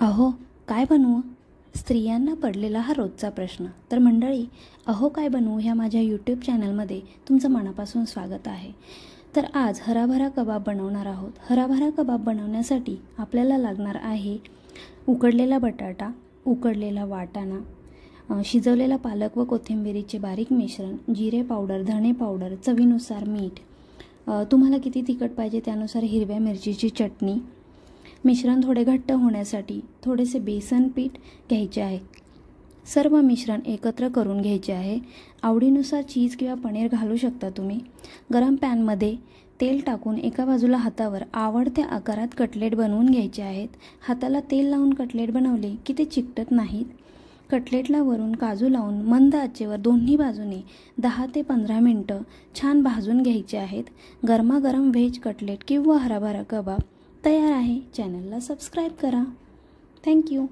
अहो काय बनवू? स्त्रियांना पडलेला हा रोजचा प्रश्न. तर मंडळी, अहो काय बनवू ह्या माझ्या यूट्यूब चॅनलमध्ये तुमचं मनापासून स्वागत आहे. तर आज हराभरा कबाब बनवणार आहोत. हराभरा कबाब बनवण्यासाठी आपल्याला लागणार आहे उकडलेला बटाटा, उकडलेला वाटाणा, शिजवलेला पालक व कोथिंबिरीचे बारीक मिश्रण, जिरे पावडर, धणे पावडर, चवीनुसार मीठ, तुम्हाला किती तिखट पाहिजे त्यानुसार हिरव्या मिरचीची चटणी. मिश्रण थोडे घट्ट होण्यासाठी थोडेसे बेसन पीठ घ्यायचे आहे. सर्व मिश्रण एकत्र करून घ्यायचे आहे. आवडीनुसार चीज किंवा पनीर घालू शकता तुम्ही. गरम पॅनमध्ये तेल टाकून एका बाजूला हातावर आवडत्या आकारात कटलेट बनवून घ्यायचे आहेत. हाताला तेल लावून कटलेट बनवले की ते चिकटत नाहीत. कटलेटला वरून काजू लावून मंद आचेवर दोन्ही बाजूने 10 ते 15 मिनिटं छान भाजून घ्यायचे आहेत. गरमागरम व्हेज कटलेट किंवा हराभरा कबाब तयार आहे. चॅनलला सबस्क्राईब करा. थँक्यू.